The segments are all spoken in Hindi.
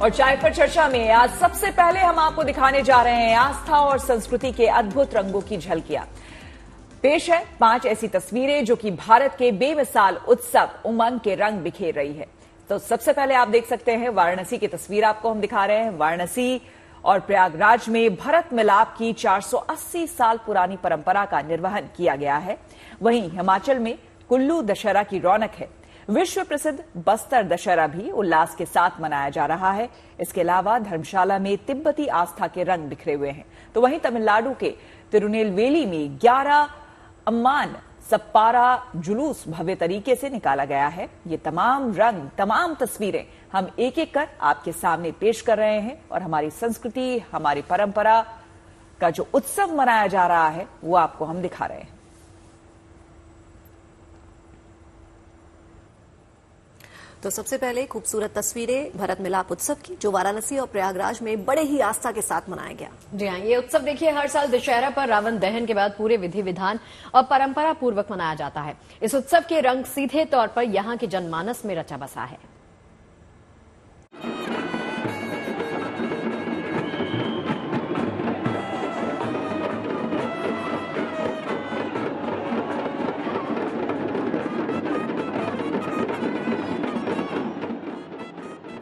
और चाय पर चर्चा में आज सबसे पहले हम आपको दिखाने जा रहे हैं आस्था और संस्कृति के अद्भुत रंगों की झलकियां। पेश है 5 ऐसी तस्वीरें जो कि भारत के बेमिसाल उत्सव उमंग के रंग बिखेर रही है। तो सबसे पहले आप देख सकते हैं वाराणसी की तस्वीर आपको हम दिखा रहे हैं। वाराणसी और प्रयागराज में भरत मिलाप की 480 साल पुरानी परंपरा का निर्वहन किया गया है। वहीं हिमाचल में कुल्लू दशहरा की रौनक है। विश्व प्रसिद्ध बस्तर दशहरा भी उल्लास के साथ मनाया जा रहा है। इसके अलावा धर्मशाला में तिब्बती आस्था के रंग बिखरे हुए हैं। तो वहीं तमिलनाडु के तिरुनेलवेली में 11 अम्मान सप्पारा जुलूस भव्य तरीके से निकाला गया है। ये तमाम रंग, तमाम तस्वीरें हम एक एक कर आपके सामने पेश कर रहे हैं और हमारी संस्कृति, हमारी परंपरा का जो उत्सव मनाया जा रहा है वो आपको हम दिखा रहे हैं। तो सबसे पहले खूबसूरत तस्वीरें भरत मिलाप उत्सव की, जो वाराणसी और प्रयागराज में बड़े ही आस्था के साथ मनाया गया। जी हाँ, ये उत्सव देखिए हर साल दशहरा पर रावण दहन के बाद पूरे विधि विधान और परंपरा पूर्वक मनाया जाता है। इस उत्सव के रंग सीधे तौर पर यहाँ के जनमानस में रचा बसा है।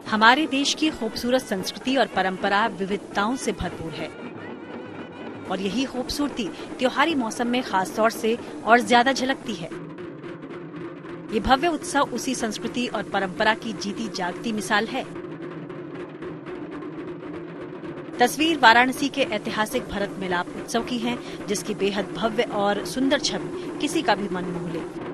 हमारे देश की खूबसूरत संस्कृति और परंपरा विविधताओं से भरपूर है और यही खूबसूरती त्योहारी मौसम में खास तौर से और ज्यादा झलकती है। ये भव्य उत्सव उसी संस्कृति और परंपरा की जीती जागती मिसाल है। तस्वीर वाराणसी के ऐतिहासिक भरत मिलाप उत्सव की है, जिसकी बेहद भव्य और सुंदर छवि किसी का भी मन मोह ले।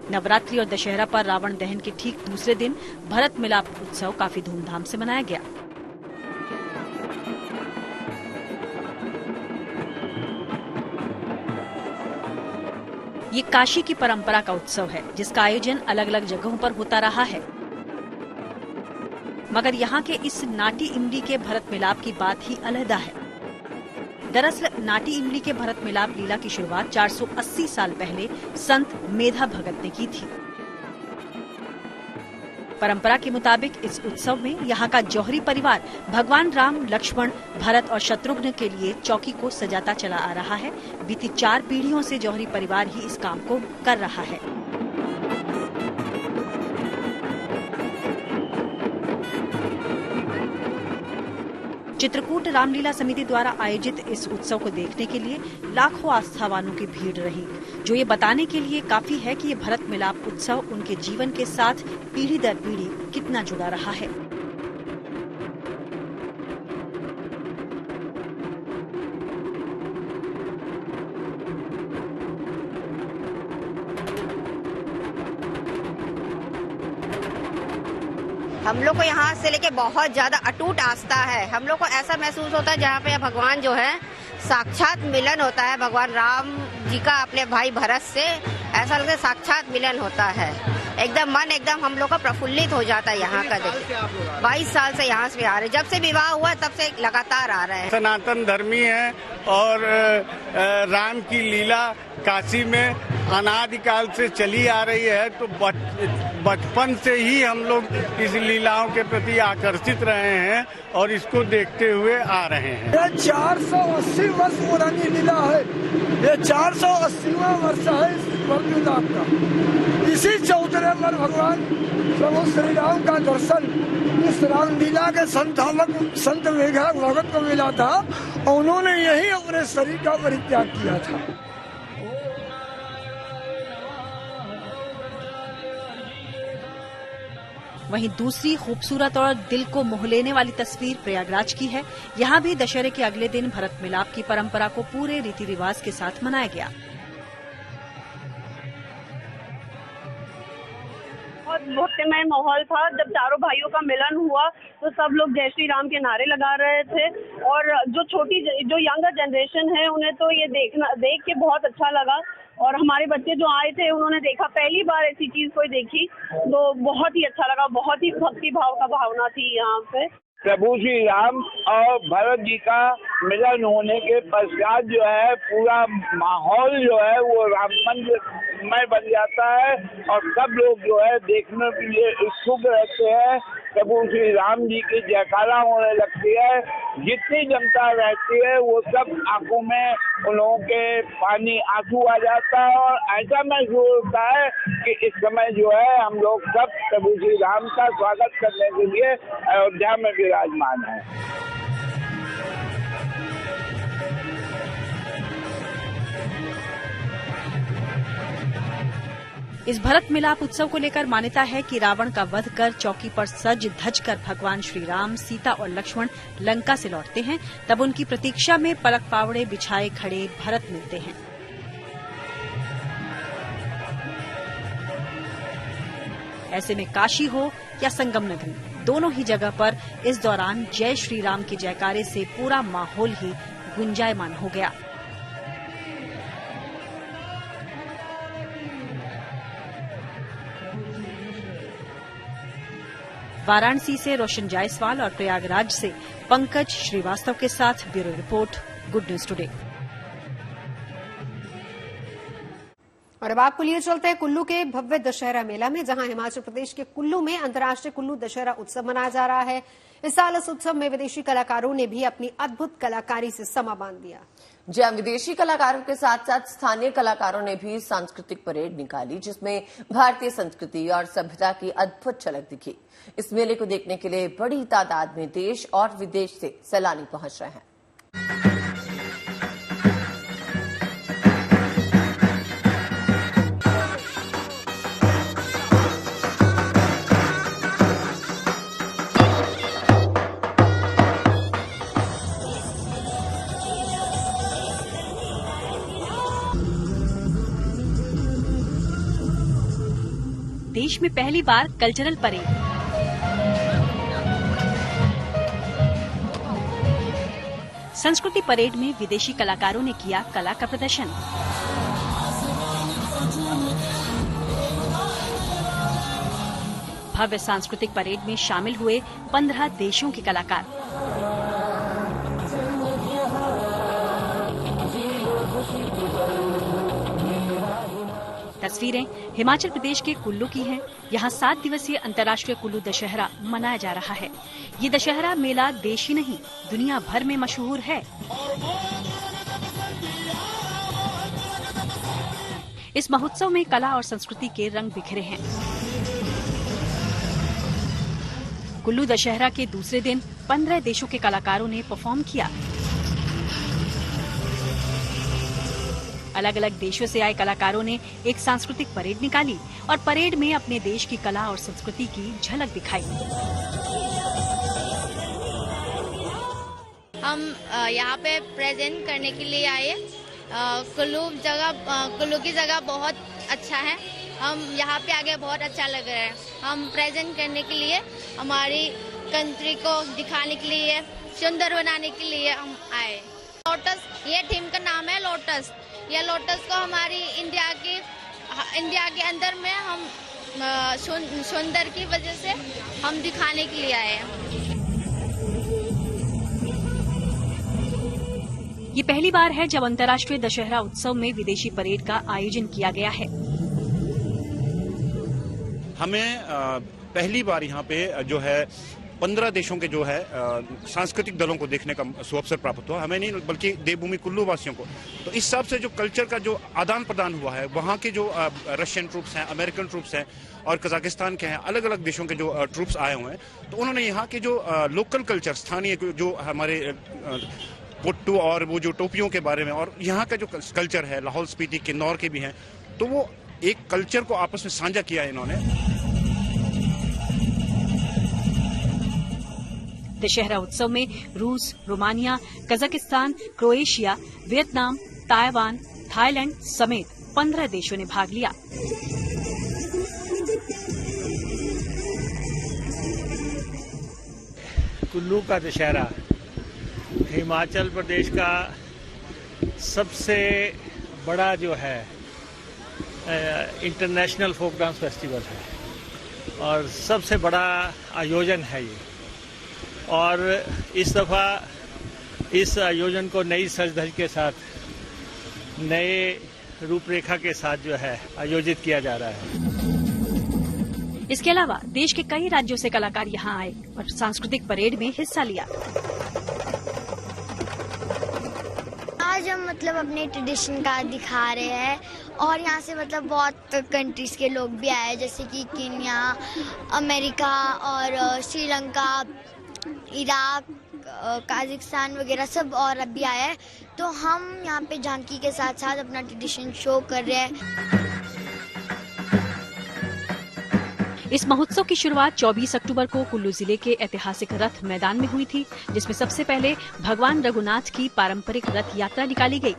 नवरात्रि और दशहरा पर रावण दहन के ठीक दूसरे दिन भरत मिलाप उत्सव काफी धूमधाम से मनाया गया। ये काशी की परंपरा का उत्सव है, जिसका आयोजन अलग अलग जगहों पर होता रहा है, मगर यहाँ के इस नाटी इमली के भरत मिलाप की बात ही अलहदा है। दरअसल नाटी इमली के भरत मिलाप लीला की शुरुआत 480 साल पहले संत मेधा भगत ने की थी। परंपरा के मुताबिक इस उत्सव में यहाँ का जौहरी परिवार भगवान राम, लक्ष्मण, भरत और शत्रुघ्न के लिए चौकी को सजाता चला आ रहा है। बीती 4 पीढ़ियों से जौहरी परिवार ही इस काम को कर रहा है। चित्रकूट रामलीला समिति द्वारा आयोजित इस उत्सव को देखने के लिए लाखों आस्थावानों की भीड़ रही, जो ये बताने के लिए काफी है कि ये भरत मिलाप उत्सव उनके जीवन के साथ पीढ़ी दर पीढ़ी कितना जुड़ा रहा है। हम लोग को यहाँ से लेके बहुत ज्यादा अटूट आस्था है। हम लोग को ऐसा महसूस होता है जहाँ पे भगवान जो है साक्षात मिलन होता है भगवान राम जी का अपने भाई भरत से। ऐसा लगता है साक्षात मिलन होता है। एकदम मन एकदम हम लोग का प्रफुल्लित हो जाता है यहाँ का देख। 22 साल से यहाँ से आ रहे, जब से विवाह हुआ तब से लगातार आ रहे हैं। सनातन धर्मी है और राम की लीला काशी में अनादिकाल से चली आ रही है, तो बचपन से ही हम लोग इस लीलाओं के प्रति आकर्षित रहे हैं और इसको देखते हुए आ रहे हैं। ये 480 वर्ष पुरानी लीला है। ये 480वां वर्ष है इस लीला का। इसी चौतरे पर भगवान प्रभु श्री राम का दर्शन इस रामलीला के संत मेघा भगत को मिला था और उन्होंने यही अपने शरीर का परित्याग किया था। वहीं दूसरी खूबसूरत और दिल को मोह लेने वाली तस्वीर प्रयागराज की है। यहाँ भी दशहरे के अगले दिन भरत मिलाप की परंपरा को पूरे रीति रिवाज के साथ मनाया गया। बहुत भक्तिमय माहौल था। जब चारों भाइयों का मिलन हुआ तो सब लोग जय श्री राम के नारे लगा रहे थे और जो यंगर जनरेशन है उन्हें तो ये देख के बहुत अच्छा लगा। और हमारे बच्चे जो आए थे उन्होंने देखा, पहली बार ऐसी चीज कोई देखी, तो बहुत ही अच्छा लगा। बहुत ही भक्ति भाव का भावना थी यहाँ पे। प्रभु श्री राम और भरत जी का मिलन होने के पश्चात जो है पूरा माहौल जो है वो राम मंदिर मय बन जाता है और सब लोग जो है देखने के लिए इच्छुक रहते हैं। प्रभु श्री राम जी की जयकारा होने लगती है। जितनी जनता रहती है वो सब आंखों में उन लोगों के पानी आंसू आ जाता है और ऐसा महसूस होता है कि इस समय जो है हम लोग सब प्रभु श्री राम का स्वागत करने के लिए अयोध्या में विराजमान है। इस भरत मिलाप उत्सव को लेकर मान्यता है कि रावण का वध कर चौकी पर सज धज कर भगवान श्री राम, सीता और लक्ष्मण लंका से लौटते हैं, तब उनकी प्रतीक्षा में पलक पावड़े बिछाए खड़े भरत मिलते हैं। ऐसे में काशी हो या संगम नगरी, दोनों ही जगह पर इस दौरान जय श्री राम के जयकारे से पूरा माहौल ही गुंजायमान हो गया। वाराणसी से रोशन जायसवाल और प्रयागराज से पंकज श्रीवास्तव के साथ bureau report, good news today. और अब आपको लिए चलते हैं कुल्लू के भव्य दशहरा मेला में, जहां हिमाचल प्रदेश के कुल्लू में अंतर्राष्ट्रीय कुल्लू दशहरा उत्सव मनाया जा रहा है। इस साल इस उत्सव में विदेशी कलाकारों ने भी अपनी अद्भुत कलाकारी से समा बांध दिया। जहां विदेशी कलाकारों के साथ साथ स्थानीय कलाकारों ने भी सांस्कृतिक परेड निकाली, जिसमें भारतीय संस्कृति और सभ्यता की अद्भुत झलक दिखी। इस मेले को देखने के लिए बड़ी तादाद में देश और विदेश से सैलानी पहुंच रहे हैं। देश में पहली बार कल्चरल परेड। संस्कृति परेड में विदेशी कलाकारों ने किया कला का प्रदर्शन। भव्य सांस्कृतिक परेड में शामिल हुए 15 देशों के कलाकार। तस्वीरें हिमाचल प्रदेश के कुल्लू की हैं। यहाँ 7 दिवसीय अंतर्राष्ट्रीय कुल्लू दशहरा मनाया जा रहा है। ये दशहरा मेला देश ही नहीं दुनिया भर में मशहूर है। इस महोत्सव में कला और संस्कृति के रंग बिखरे हैं। कुल्लू दशहरा के दूसरे दिन 15 देशों के कलाकारों ने परफॉर्म किया। अलग अलग देशों से आए कलाकारों ने एक सांस्कृतिक परेड निकाली और परेड में अपने देश की कला और संस्कृति की झलक दिखाई। हम यहाँ पे प्रेजेंट करने के लिए आए। कुल्लू की जगह बहुत अच्छा है। हम यहाँ पे आके बहुत अच्छा लग रहा है। हम प्रेजेंट करने के लिए, हमारी कंट्री को दिखाने के लिए, सुंदर बनाने के लिए हम आए। लोटस, ये थीम का नाम है लोटस। ये लोटस को हमारी इंडिया के अंदर में हम सुंदर की वजह से हम दिखाने के लिए आए हैं। ये पहली बार है जब अंतर्राष्ट्रीय दशहरा उत्सव में विदेशी परेड का आयोजन किया गया है। हमें पहली बार यहाँ पे जो है 15 देशों के जो है सांस्कृतिक दलों को देखने का सुअवसर प्राप्त हुआ। हमें नहीं बल्कि देवभूमि कुल्लू वासियों को। तो इस हिसाब से जो कल्चर का जो आदान प्रदान हुआ है, वहाँ के जो रशियन ट्रूप्स हैं, अमेरिकन ट्रूप्स हैं और कजाकिस्तान के हैं, अलग अलग देशों के जो ट्रूप्स आए हुए हैं, तो उन्होंने यहाँ के जो लोकल कल्चर, स्थानीय जो हमारे पुट्टू और वो जो टोपियों के बारे में, और यहाँ का जो कल्चर है लाहौल स्पीति, किन्नौर के भी हैं, तो वो एक कल्चर को आपस में साझा किया है इन्होंने। दशहरा उत्सव में रूस, Romania, Kazakhstan, Croatia, Vietnam, Taiwan, Thailand समेत 15 देशों ने भाग लिया। कुल्लू का दशहरा हिमाचल प्रदेश का सबसे बड़ा जो है इंटरनेशनल फोक डांस फेस्टिवल है और सबसे बड़ा आयोजन है ये। और इस दफ़ा इस आयोजन को नई सज धज के साथ, नए रूपरेखा के साथ जो है आयोजित किया जा रहा है। इसके अलावा देश के कई राज्यों से कलाकार यहाँ आए और सांस्कृतिक परेड में हिस्सा लिया। आज हम मतलब अपने ट्रेडिशन का दिखा रहे हैं और यहाँ से मतलब बहुत कंट्रीज के लोग भी आए, जैसे कि केन्या, अमेरिका और श्रीलंका, इराक, काजाकिस्तान वगैरह सब और अभी आया है। तो हम यहाँ पे झांकी के साथ साथ अपना ट्रेडिशन शो कर रहे हैं। इस महोत्सव की शुरुआत 24 अक्टूबर को कुल्लू जिले के ऐतिहासिक रथ मैदान में हुई थी, जिसमें सबसे पहले भगवान रघुनाथ की पारंपरिक रथ यात्रा निकाली गई।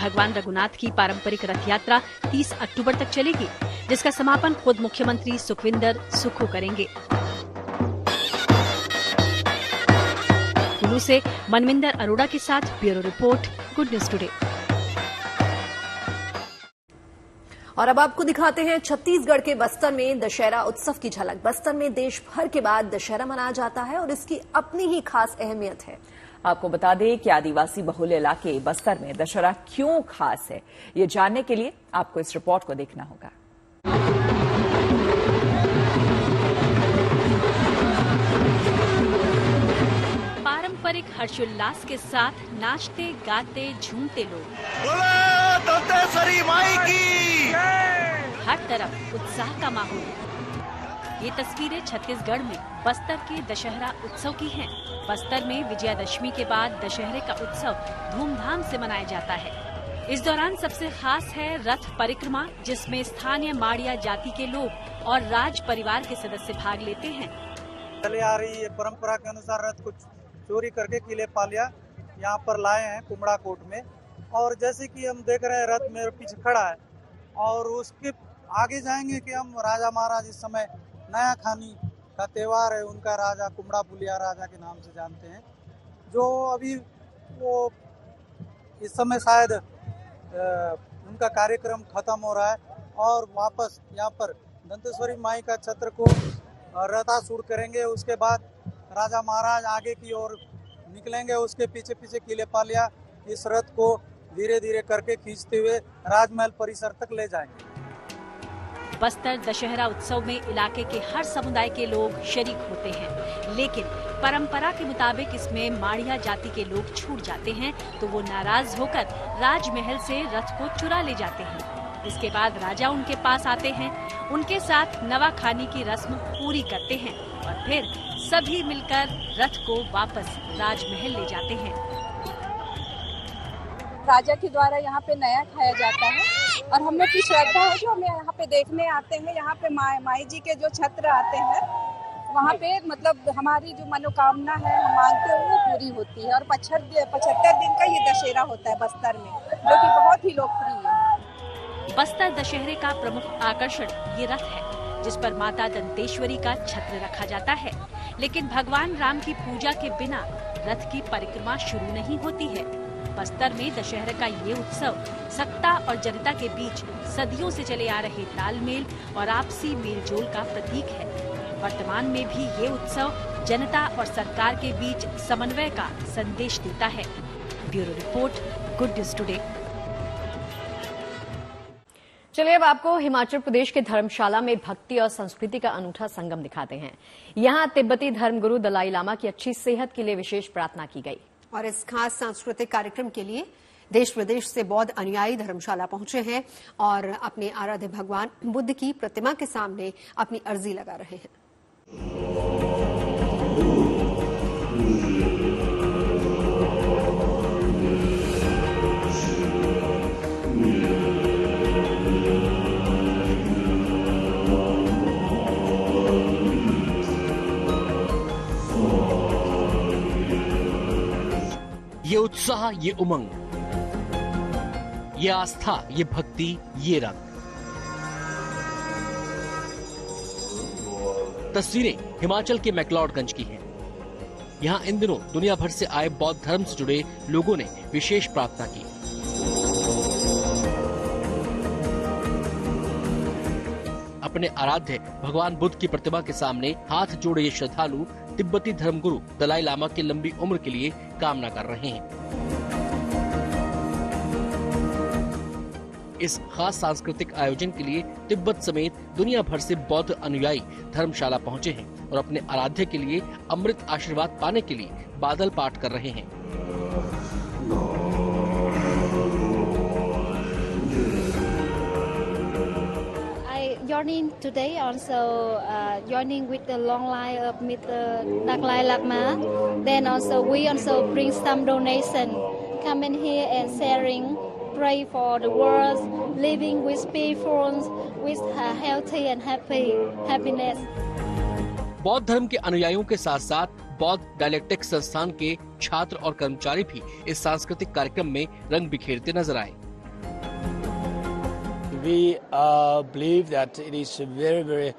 भगवान रघुनाथ की पारंपरिक रथ यात्रा 30 अक्टूबर तक चलेगी, जिसका समापन खुद मुख्यमंत्री सुखविंदर सुक्खू करेंगे। कुल्लू से मनविंदर अरोड़ा के साथ bureau report, good news today. और अब आपको दिखाते हैं छत्तीसगढ़ के बस्तर में दशहरा उत्सव की झलक। बस्तर में देश भर के बाद दशहरा मनाया जाता है और इसकी अपनी ही खास अहमियत है। आपको बता दें कि आदिवासी बहुल इलाके बस्तर में दशहरा क्यों खास है, ये जानने के लिए आपको इस रिपोर्ट को देखना होगा। पारंपरिक हर्षोल्लास के साथ नाचते गाते झूमते लोग, माई की हर तरफ उत्साह का माहौल। ये तस्वीरें छत्तीसगढ़ में बस्तर के दशहरा उत्सव की हैं। बस्तर में विजयादशमी के बाद दशहरे का उत्सव धूमधाम से मनाया जाता है। इस दौरान सबसे खास है रथ परिक्रमा, जिसमें स्थानीय माड़िया जाति के लोग और राज परिवार के सदस्य भाग लेते हैं। चले आ रही ये परंपरा के अनुसार रथ कुछ चोरी करके किले पालिया यहाँ पर लाए हैं कुमड़ा कोट में, और जैसे कि हम देख रहे हैं रथ मेरे पीछे खड़ा है और उसके आगे जाएंगे कि हम राजा महाराज इस समय नया खानी का त्योहार है, उनका राजा कुमड़ा पुलिया राजा के नाम से जानते हैं, जो अभी वो इस समय शायद उनका कार्यक्रम खत्म हो रहा है और वापस यहाँ पर दंतेश्वरी माई का छत्र को रथासूर करेंगे। उसके बाद राजा महाराज आगे की ओर निकलेंगे, उसके पीछे पीछे किले पालिया इस रथ को धीरे धीरे करके खींचते हुए राजमहल परिसर तक ले जाएंगे। बस्तर दशहरा उत्सव में इलाके के हर समुदाय के लोग शरीक होते हैं, लेकिन परंपरा के मुताबिक इसमें माड़िया जाति के लोग छूट जाते हैं तो वो नाराज होकर राजमहल से रथ को चुरा ले जाते हैं। इसके बाद राजा उनके पास आते हैं, उनके साथ नवाखानी की रस्म पूरी करते हैं और फिर सभी मिलकर रथ को वापस राजमहल ले जाते हैं। राजा के द्वारा यहाँ पे नया खाया जाता है और हम लोग की श्रद्धा है जो हमें यहाँ पे देखने आते हैं। यहाँ पे माई जी के जो छत्र आते हैं वहाँ पे मतलब हमारी जो मनोकामना है हम मांगते हैं वो पूरी होती है। और 75 दिन का ये दशहरा होता है बस्तर में, जो कि बहुत ही लोकप्रिय है। बस्तर दशहरे का प्रमुख आकर्षण ये रथ है, जिस पर माता दंतेश्वरी का छत्र रखा जाता है। लेकिन भगवान राम की पूजा के बिना रथ की परिक्रमा शुरू नहीं होती है। बस्तर में दशहरे का ये उत्सव सत्ता और जनता के बीच सदियों से चले आ रहे तालमेल और आपसी मेलजोल का प्रतीक है। वर्तमान में भी ये उत्सव जनता और सरकार के बीच समन्वय का संदेश देता है। Bureau report, good news today. चलिए अब आपको हिमाचल प्रदेश के धर्मशाला में भक्ति और संस्कृति का अनूठा संगम दिखाते हैं। यहाँ तिब्बती धर्मगुरु दलाई लामा की अच्छी सेहत के लिए विशेष प्रार्थना की गई। और इस खास सांस्कृतिक कार्यक्रम के लिए देश विदेश से बौद्ध अनुयायी धर्मशाला पहुंचे हैं और अपने आराध्य भगवान बुद्ध की प्रतिमा के सामने अपनी अर्जी लगा रहे हैं। ये उत्साह, ये उमंग, ये आस्था, ये भक्ति, ये रंग। तस्वीरें हिमाचल के मैक्लोडगंज की हैं। यहाँ इन दिनों दुनिया भर से आए बौद्ध धर्म से जुड़े लोगों ने विशेष प्रार्थना की। अपने आराध्य भगवान बुद्ध की प्रतिमा के सामने हाथ जोड़े ये श्रद्धालु तिब्बती धर्मगुरु दलाई लामा की लंबी उम्र के लिए कामना कर रहे हैं। इस खास सांस्कृतिक आयोजन के लिए तिब्बत समेत दुनिया भर से बौद्ध अनुयायी धर्मशाला पहुंचे हैं और अपने आराध्य के लिए अमृत आशीर्वाद पाने के लिए बादल पाठ कर रहे हैं। Joining today also joining with the long line of Mr. Dalai Lama. Then also we also bring some donation, come in here and sharing, pray for the world, living with peaceful, with healthy and happiness. बौद्ध धर्म के अनुयायियों के साथ साथ बौद्ध डायलेक्टिक संस्थान के छात्र और कर्मचारी भी इस सांस्कृतिक कार्यक्रम में रंग बिखेरते नजर आए। We believe that it is a very, very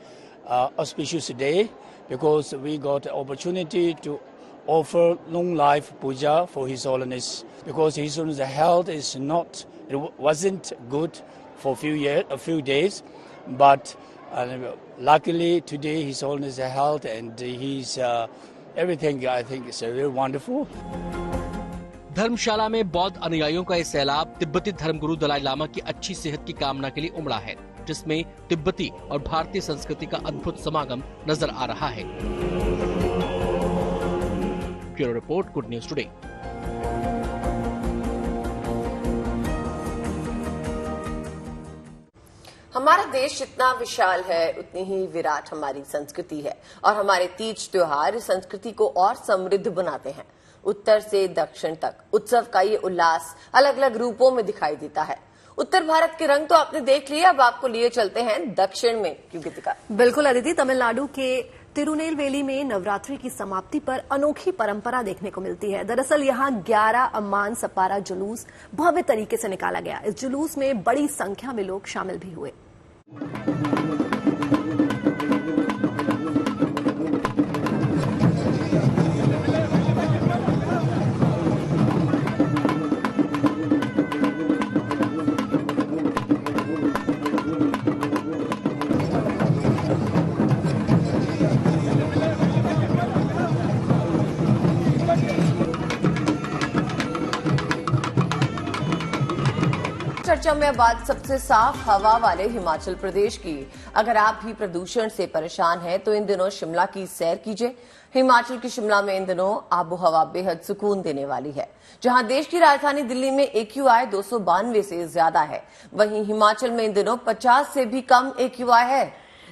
auspicious day because we got the opportunity to offer long life puja for His Holiness. Because His Holiness' health is wasn't good for a few days, but luckily today His Holiness' health and His everything I think is very wonderful. धर्मशाला में बौद्ध अनुयायियों का ये सैलाब तिब्बती धर्मगुरु दलाई लामा की अच्छी सेहत की कामना के लिए उमड़ा है, जिसमें तिब्बती और भारतीय संस्कृति का अद्भुत समागम नजर आ रहा है। Bureau report, good news today. हमारा देश जितना विशाल है उतनी ही विराट हमारी संस्कृति है और हमारे तीज त्योहार इस संस्कृति को और समृद्ध बनाते हैं। उत्तर से दक्षिण तक उत्सव का ये उल्लास अलग अलग रूपों में दिखाई देता है। उत्तर भारत के रंग तो आपने देख लिए, अब आपको लिए चलते हैं दक्षिण में। क्यों गीतिका? बिल्कुल अदिति, तमिलनाडु के तिरुनेलवेली में नवरात्रि की समाप्ति पर अनोखी परंपरा देखने को मिलती है। दरअसल यहाँ 11 अम्मान सपारा जुलूस भव्य तरीके से निकाला गया। इस जुलूस में बड़ी संख्या में लोग शामिल भी हुए। चर्चा में बात सबसे साफ हवा वाले हिमाचल प्रदेश की। अगर आप भी प्रदूषण से परेशान हैं तो इन दिनों शिमला की सैर कीजिए। हिमाचल की शिमला में इन दिनों आबो हवा बेहद सुकून देने वाली है। जहां देश की राजधानी दिल्ली में AQI 292 से ज्यादा है, वहीं हिमाचल में इन दिनों 50 से भी कम AQI है।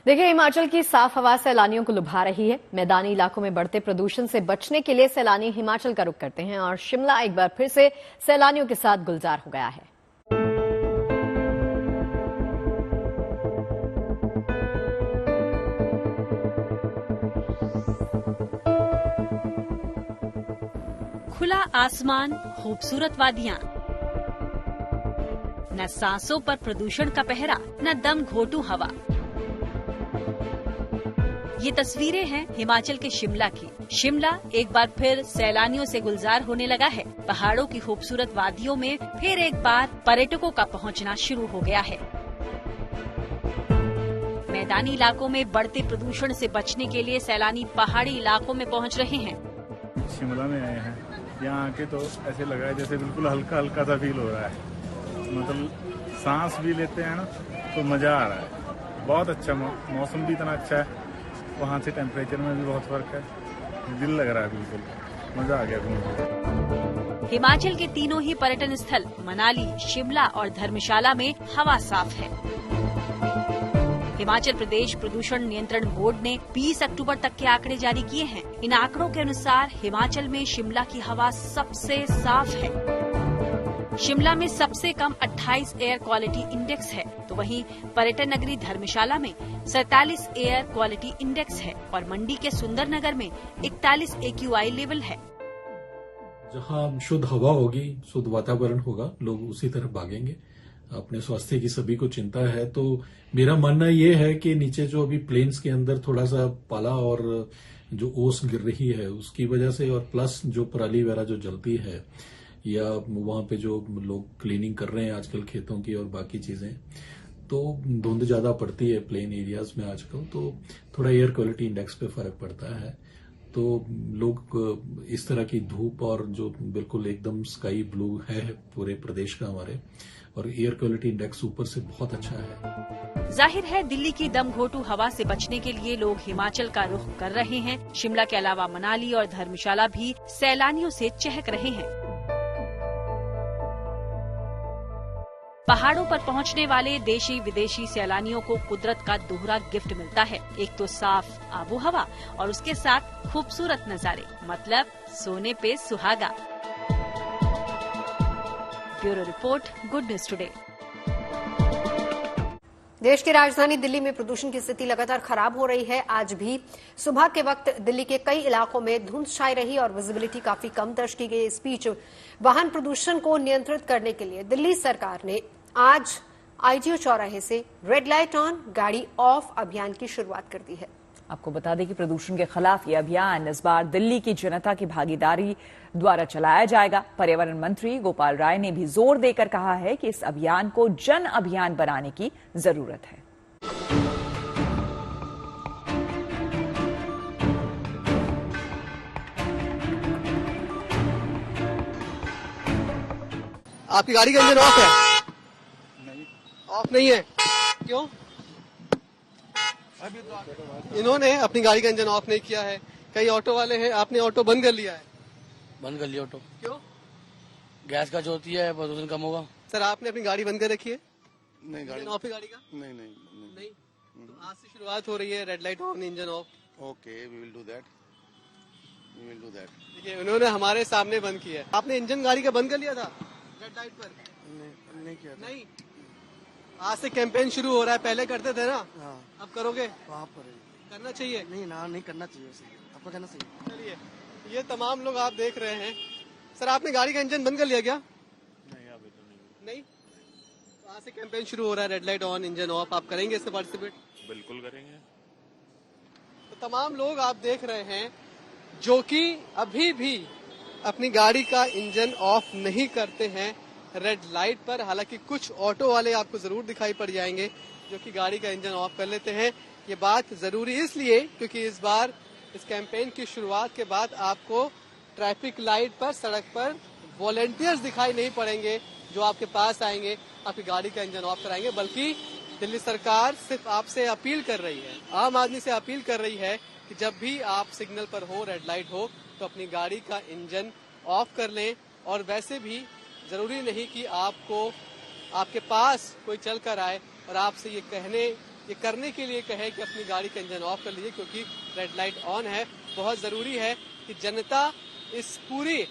देखिए, हिमाचल की साफ हवा सैलानियों को लुभा रही है। मैदानी इलाकों में बढ़ते प्रदूषण से बचने के लिए सैलानी हिमाचल का रुख करते हैं और शिमला एक बार फिर से सैलानियों के साथ गुलजार हो गया है। खुला आसमान, खूबसूरत वादियां, न सांसों पर प्रदूषण का पहरा, न दम घोटू हवा। ये तस्वीरें हैं हिमाचल के शिमला की। शिमला एक बार फिर सैलानियों से गुलजार होने लगा है। पहाड़ों की खूबसूरत वादियों में फिर एक बार पर्यटकों का पहुंचना शुरू हो गया है। मैदानी इलाकों में बढ़ते प्रदूषण से बचने के लिए सैलानी पहाड़ी इलाकों में पहुंच रहे हैं। शिमला में आए हैं, यहाँ आके तो ऐसे लगा है जैसे बिल्कुल हल्का हल्का सा फील हो रहा है। मतलब सांस भी लेते हैं ना तो मजा आ रहा है। बहुत अच्छा मौसम भी इतना अच्छा है, वहाँ से टेम्परेचर में भी बहुत फर्क है। दिल लग रहा है, बिल्कुल मजा आ गया घूमने। हिमाचल के तीनों ही पर्यटन स्थल मनाली, शिमला और धर्मशाला में हवा साफ है। हिमाचल प्रदेश प्रदूषण नियंत्रण बोर्ड ने 20 अक्टूबर तक के आंकड़े जारी किए हैं। इन आंकड़ों के अनुसार हिमाचल में शिमला की हवा सबसे साफ है। शिमला में सबसे कम 28 एयर क्वालिटी इंडेक्स है, तो वहीं पर्यटन नगरी धर्मशाला में 47 एयर क्वालिटी इंडेक्स है और मंडी के सुंदरनगर में 41 AQI लेवल है। जहां शुद्ध हवा होगी, शुद्ध वातावरण होगा, लोग उसी तरफ भागेंगे। अपने स्वास्थ्य की सभी को चिंता है, तो मेरा मानना ये है कि नीचे जो अभी प्लेन्स के अंदर थोड़ा सा पाला और जो ओस गिर रही है उसकी वजह से, और प्लस जो पराली वगैरह जो जलती है या वहां पे जो लोग क्लीनिंग कर रहे हैं आजकल खेतों की और बाकी चीजें, तो धुंध ज्यादा पड़ती है प्लेन एरियाज में आजकल, तो थोड़ा एयर क्वालिटी इंडेक्स पे फर्क पड़ता है। तो लोग इस तरह की धूप और जो बिल्कुल एकदम स्काई ब्लू है पूरे प्रदेश का हमारे, और एयर क्वालिटी इंडेक्स ऊपर से बहुत अच्छा है। जाहिर है दिल्ली की दमघोटू हवा से बचने के लिए लोग हिमाचल का रुख कर रहे हैं। शिमला के अलावा मनाली और धर्मशाला भी सैलानियों से चहक रहे हैं। पहाड़ों पर पहुंचने वाले देशी विदेशी सैलानियों को कुदरत का दोहरा गिफ्ट मिलता है। एक तो साफ आबो हवा और उसके साथ खूबसूरत नजारे, मतलब सोने पे सुहागा। Bureau report, good news today. देश की राजधानी दिल्ली में प्रदूषण की स्थिति लगातार खराब हो रही है। आज भी सुबह के वक्त दिल्ली के कई इलाकों में धुंध छाई रही और विजिबिलिटी काफी कम दर्ज की गई। इस बीच वाहन प्रदूषण को नियंत्रित करने के लिए दिल्ली सरकार ने आज आईटीओ चौराहे से रेड लाइट ऑन गाड़ी ऑफ अभियान की शुरुआत कर दी है। आपको बता दें कि प्रदूषण के खिलाफ ये अभियान इस बार दिल्ली की जनता की भागीदारी द्वारा चलाया जाएगा। पर्यावरण मंत्री गोपाल राय ने भी जोर देकर कहा है कि इस अभियान को जन अभियान बनाने की जरूरत है। आपकी गाड़ी का इंजन ऑफ है? ऑफ नहीं है, क्यों? इन्होंने अपनी गाड़ी का इंजन ऑफ नहीं किया है। कई ऑटो वाले हैं, आपने ऑटो बंद कर लिया है। बंद कर लिया ऑटो, क्यों? गैस का जो होती है प्रदूषण कम होगा। सर आपने अपनी गाड़ी बंद कर रखी है? नहीं, गाड़ी ऑफ है गाड़ी का? नहीं। तो आज से शुरुआत हो रही है, red light on engine off. Okay, we will do that. देखिए उन्होंने हमारे सामने बंद किया है। आपने इंजन गाड़ी का बंद कर लिया था रेड लाइट पर? नहीं किया। नहीं, आज से कैंपेन शुरू हो रहा है। पहले करते थे ना? हाँ। अब करोगे? वहाँ पर करना चाहिए? नहीं करना चाहिए, आपको करना चाहिए। चलिए, ये तमाम लोग आप देख रहे हैं। सर आपने गाड़ी का इंजन बंद कर लिया क्या? नहीं, अभी तो नहीं। तो आज से कैंपेन शुरू हो रहा है, red light on engine of. आप करेंगे इससे पार्टिसिपेट? बिल्कुल करेंगे। तो तमाम लोग आप देख रहे हैं जो कि अभी भी अपनी गाड़ी का इंजन ऑफ नहीं करते हैं रेड लाइट पर। हालांकि कुछ ऑटो वाले आपको जरूर दिखाई पड़ जाएंगे जो कि गाड़ी का इंजन ऑफ कर लेते हैं। ये बात जरूरी इसलिए क्योंकि इस बार इस कैंपेन की शुरुआत के बाद आपको ट्रैफिक लाइट पर, सड़क पर वॉलंटियर्स दिखाई नहीं पड़ेंगे जो आपके पास आएंगे, आपकी गाड़ी का इंजन ऑफ कराएंगे। बल्कि दिल्ली सरकार सिर्फ आपसे अपील कर रही है, आम आदमी से अपील कर रही है कि जब भी आप सिग्नल पर हो, रेड लाइट हो, तो अपनी गाड़ी का इंजन ऑफ कर लें। और वैसे भी जरूरी नहीं कि आपके पास कोई चल कर आए और आपसे ये करने के लिए कहे कि अपनी गाड़ी का इंजन ऑफ कर लीजिए क्योंकि रेड लाइट ऑन है। बहुत जरूरी है कि जनता इस पूरी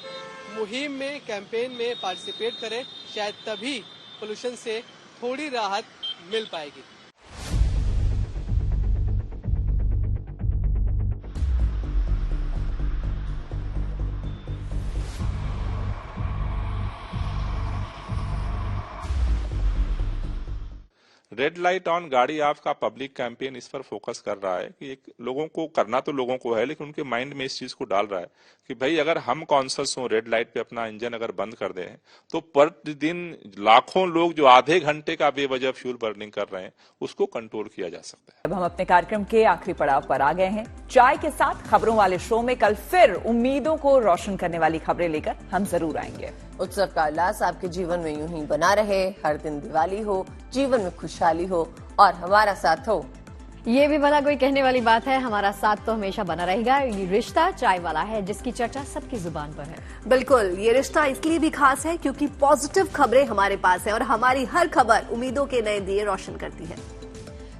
मुहिम में, कैंपेन में पार्टिसिपेट करे। शायद तभी पोल्यूशन से थोड़ी राहत मिल पाएगी। रेड लाइट ऑन गाड़ी ऑफ का पब्लिक कैंपेन इस पर फोकस कर रहा है कि एक लोगों को करना तो लोगों को है, लेकिन उनके माइंड में इस चीज को डाल रहा है कि भाई अगर हम कॉन्शियस हो, रेड लाइट पे अपना इंजन अगर बंद कर दें तो प्रतिदिन लाखों लोग जो आधे घंटे का बेवजह फ्यूल बर्निंग कर रहे हैं उसको कंट्रोल किया जा सकता है। अब हम अपने कार्यक्रम के आखिरी पड़ाव पर आ गए हैं। चाय के साथ खबरों वाले शो में कल फिर उम्मीदों को रोशन करने वाली खबरें लेकर हम जरूर आएंगे। उत्सव का उल्लास आपके जीवन में यूं ही बना रहे। हर दिन दिवाली हो, जीवन में खुशहाली हो और हमारा साथ हो। ये भी भला कोई कहने वाली बात है, हमारा साथ तो हमेशा बना रहेगा। ये रिश्ता चाय वाला है जिसकी चर्चा सबकी जुबान पर है। बिल्कुल, ये रिश्ता इसलिए भी खास है क्योंकि पॉजिटिव खबरें हमारे पास है और हमारी हर खबर उम्मीदों के नए दिए रोशन करती है।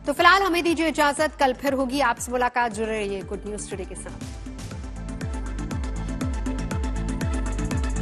तो फिलहाल हमें दीजिए इजाजत, कल फिर होगी आपसे मुलाकात। जुड़े रहिए गुड न्यूज टुडे के साथ।